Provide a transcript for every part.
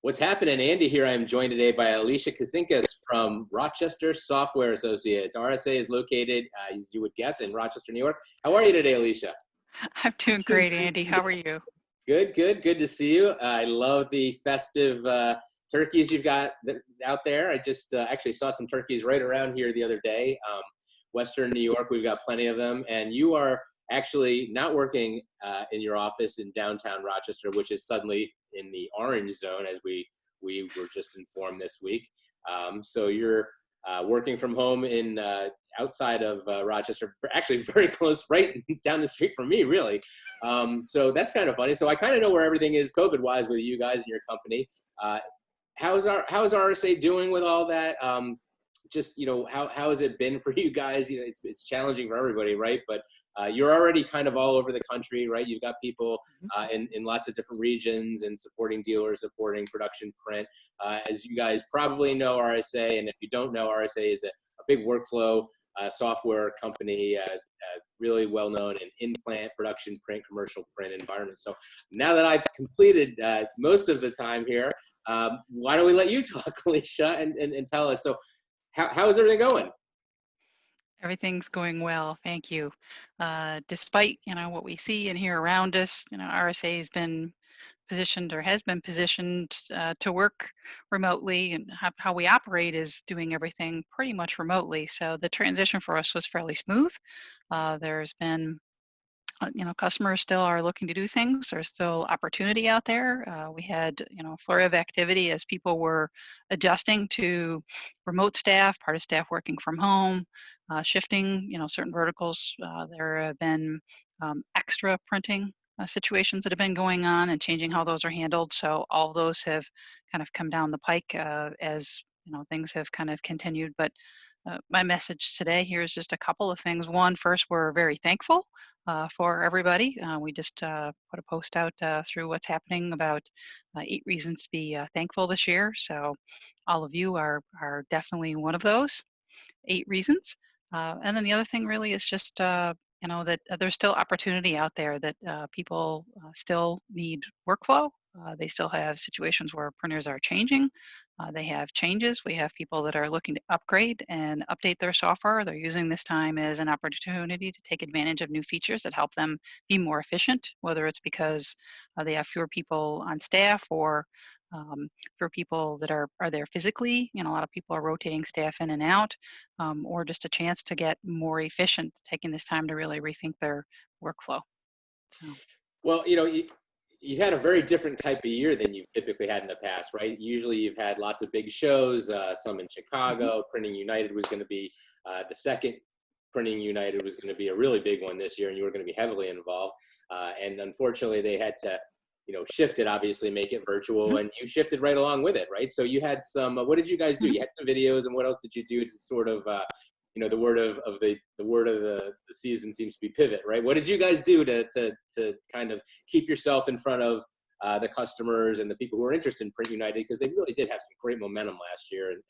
What's happening, Andy? Here I am joined today by Elisha Kasinskas from Rochester Software Associates. RSA is located, as you would guess, in Rochester, New York. How are you today, Elisha? I'm doing great, Andy. How are you? Good, good. Good to see you. I love the festive turkeys you've got out there. I just actually saw some turkeys right around here the other day. Western New York, we've got plenty of them. And you are actually not working in your office in downtown Rochester, which is suddenly in the orange zone, as we were just informed this week. So you're working from home in outside of Rochester, actually very close, right down the street from me, really. So that's kind of funny. So I kind of know where everything is COVID-wise with you guys and your company. How's RSA doing with all that? Just, how has it been for you guys? It's challenging for everybody, right? But you're already kind of all over the country, right? You've got people in lots of different regions and supporting dealers, supporting production print. As you guys probably know, RSA, and if you don't know, RSA is a big workflow software company, really well known in in-plant production print, commercial print environments. So now that I've completed most of the time here, why don't we let you talk, Elisha, and tell us. So how is everything going? Everything's going well, thank you. Despite what we see and hear around us, RSA has been positioned to work remotely, and how we operate is doing everything pretty much remotely. So the transition for us was fairly smooth. There's been customers still are looking to do things. There's still opportunity out there. We had, a flurry of activity as people were adjusting to remote staff, part of staff working from home, shifting, certain verticals. There have been extra printing situations that have been going on and changing how those are handled. So all those have kind of come down the pike as, things have kind of continued. But my message today here is just a couple of things. One, first, we're very thankful for everybody. We just put a post out through What's Happening about 8 reasons to be thankful this year. So all of you are definitely one of those 8 reasons. And then the other thing really is just, that there's still opportunity out there, that people still need workflow. They still have situations where printers are changing. They have changes. We have people that are looking to upgrade and update their software. They're using this time as an opportunity to take advantage of new features that help them be more efficient, whether it's because they have fewer people on staff, or for people that are there physically. A lot of people are rotating staff in and out, or just a chance to get more efficient, taking this time to really rethink their workflow. So. Well, you've had a very different type of year than you've typically had in the past, right? Usually you've had lots of big shows, some in Chicago. Printing United was going to be the second. Printing United was going to be a really big one this year, and you were going to be heavily involved. And unfortunately, they had to, shift it, obviously, make it virtual, and you shifted right along with it, right? So you had some. What did you guys do? You had some videos, and what else did you do to sort of, the word of the season seems to be pivot, right? What did you guys do to kind of keep yourself in front of the customers and the people who are interested in Print United, because they really did have some great momentum last year, and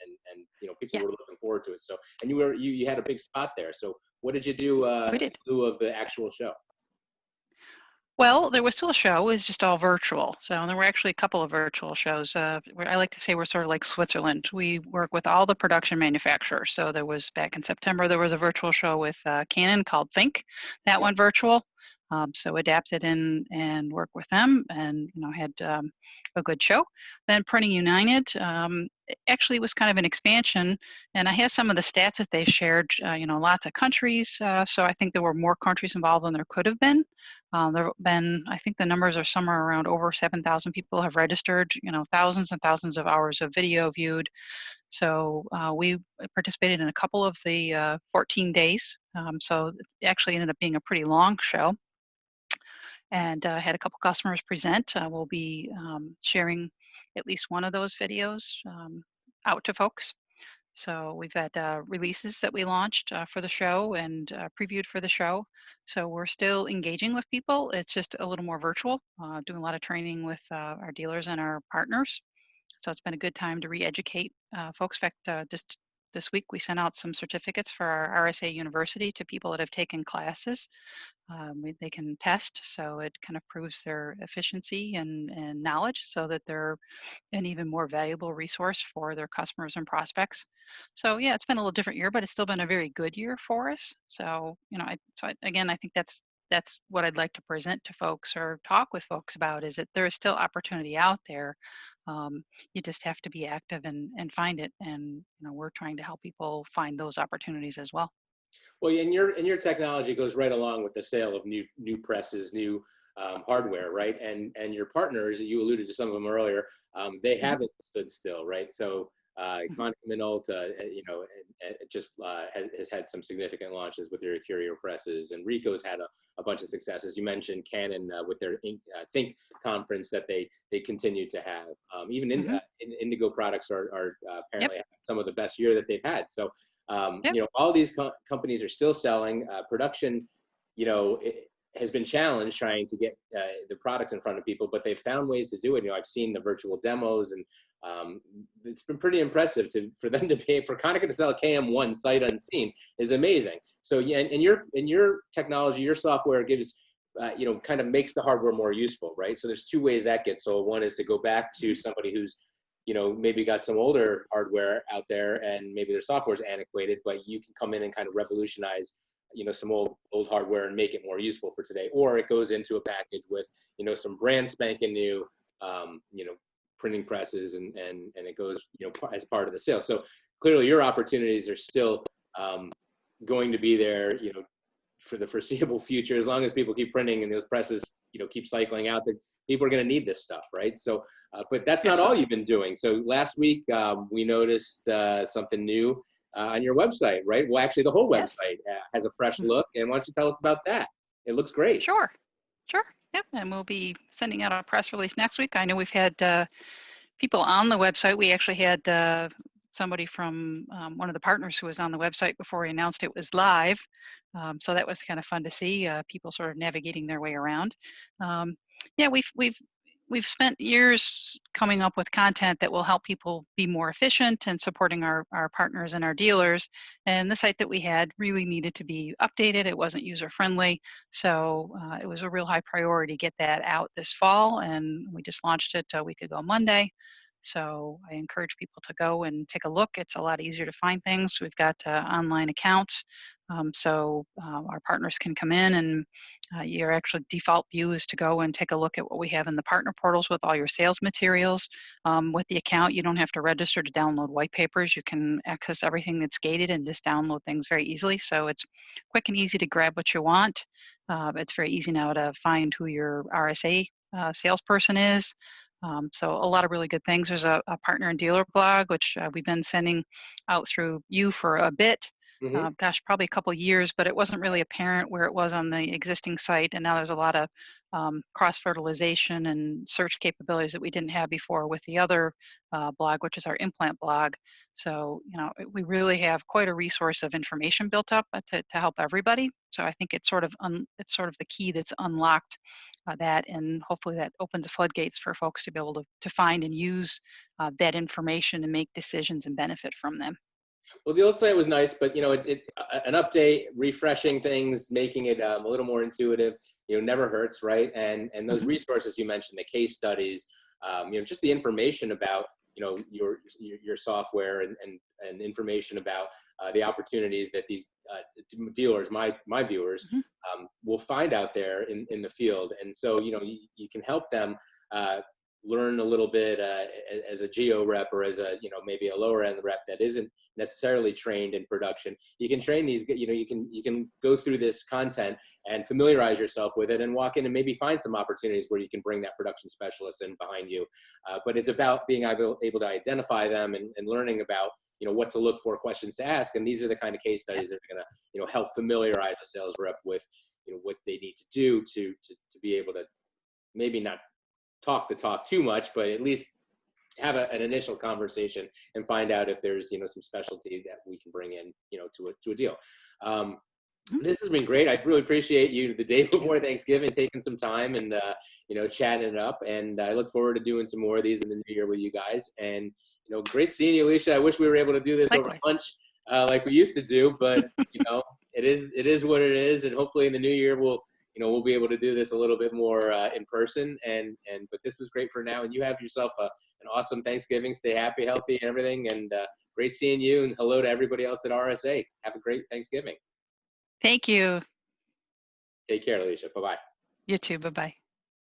people were looking forward to it. So, and you had a big spot there. So what did you do in lieu of the actual show? Well, there was still a show. It was just all virtual. So there were actually a couple of virtual shows. I like to say we're sort of like Switzerland. We work with all the production manufacturers. So there was, back in September, there was a virtual show with Canon called Think. That went virtual. So adapted and worked with them, and had a good show. Then Printing United actually was kind of an expansion, and I have some of the stats that they shared. Lots of countries. So I think there were more countries involved than there could have been. There have been, I think the numbers are somewhere around over 7,000 people have registered. Thousands and thousands of hours of video viewed. So we participated in a couple of the 14 days. So it actually ended up being a pretty long show. And had a couple customers present. We'll be sharing at least one of those videos out to folks. So we've had releases that we launched for the show and previewed for the show. So we're still engaging with people. It's just a little more virtual, doing a lot of training with our dealers and our partners. So it's been a good time to re-educate folks. In fact, just this week we sent out some certificates for our RSA University to people that have taken classes. They can test, so it kind of proves their efficiency and knowledge, so that they're an even more valuable resource for their customers and prospects. So yeah, it's been a little different year, but it's still been a very good year for us. So again, I think that's what I'd like to present to folks or talk with folks about, is that there is still opportunity out there. You just have to be active and find it, and we're trying to help people find those opportunities as well. Well, and your technology goes right along with the sale of new presses, new hardware, right? And your partners, you alluded to some of them earlier, they Mhm. haven't stood still, right? So Mhm. Minolta, just has had some significant launches with their Curio presses, and Ricoh's had a bunch of successes. You mentioned Canon with their Think conference that they continue to have. Even Mhm. Indigo products are Yep. apparently some of the best year that they've had. So Yep. all these companies are still selling. Production, it has been challenged trying to get the products in front of people, but they've found ways to do it. I've seen the virtual demos, and it's been pretty impressive for them to pay for Konica to sell a KM1 sight unseen is amazing. So yeah, and your technology, your software gives kind of makes the hardware more useful, right? So there's two ways that gets sold. One is to go back to somebody who's maybe got some older hardware out there and maybe their software is antiquated, but you can come in and kind of revolutionize, some old hardware and make it more useful for today. Or it goes into a package with, some brand spanking new, printing presses and it goes, as part of the sale. So clearly your opportunities are still going to be there, for the foreseeable future, as long as people keep printing and those presses, keep cycling out, that people are going to need this stuff, right? So, but that's not all Absolutely. you've been doing. So last week we noticed something new on your website, right? Well, actually, the whole Yes. website has a fresh Mhm. look. And why don't you tell us about that? It looks great. Sure. Sure. Yep. And we'll be sending out a press release next week. I know we've had people on the website. We actually had somebody from one of the partners who was on the website before we announced it was live. So that was kind of fun to see, people sort of navigating their way around. Yeah, we've spent years coming up with content that will help people be more efficient and supporting our partners and our dealers. And the site that we had really needed to be updated. It wasn't user friendly. So it was a real high priority to get that out this fall. And we just launched it a week ago Monday. So I encourage people to go and take a look. It's a lot easier to find things. We've got online accounts. Our partners can come in, and your actual default view is to go and take a look at what we have in the partner portals with all your sales materials. With the account, you don't have to register to download white papers. You can access everything that's gated and just download things very easily. So it's quick and easy to grab what you want. It's very easy now to find who your RSA salesperson is. So a lot of really good things. There's a partner and dealer blog, which we've been sending out through you for a bit. Mm-hmm. Probably a couple years, but it wasn't really apparent where it was on the existing site. And now there's a lot of cross-fertilization and search capabilities that we didn't have before with the other blog, which is our implant blog. So, we really have quite a resource of information built up to help everybody. So I think it's sort of the key that's unlocked that, and hopefully that opens the floodgates for folks to be able to find and use that information and make decisions and benefit from them. Well, the old site was nice, but an update, refreshing things, making it a little more intuitive, never hurts, right? And those Mhm. resources you mentioned, the case studies, just the information about your software and information about the opportunities that these dealers, my viewers, Mhm. will find out there in the field, and so you can help them. Learn a little bit as a geo rep or as a maybe a lower end rep that isn't necessarily trained in production. You can train these, you can go through this content and familiarize yourself with it and walk in and maybe find some opportunities where you can bring that production specialist in behind you. But it's about being able to identify them and learning about what to look for, questions to ask. And these are the kind of case studies that are going to help familiarize a sales rep with what they need to do to be able to maybe not talk the talk too much, but at least have an initial conversation and find out if there's some specialty that we can bring in to a deal. Mhm. This has been great. I really appreciate you the day Thank you. before Thanksgiving taking some time and chatting it up, and I look forward to doing some more of these in the new year with you guys. And great seeing you, Elisha. I wish we were able to do this over Likewise. lunch like we used to do, but it is what it is, and hopefully in the new year we'll be able to do this a little bit more in person. But this was great for now, and you have yourself an awesome Thanksgiving. Stay happy, healthy, and everything. And great seeing you. And hello to everybody else at RSA. Have a great Thanksgiving. Thank you. Take care, Elisha. Bye bye. You too. Bye bye.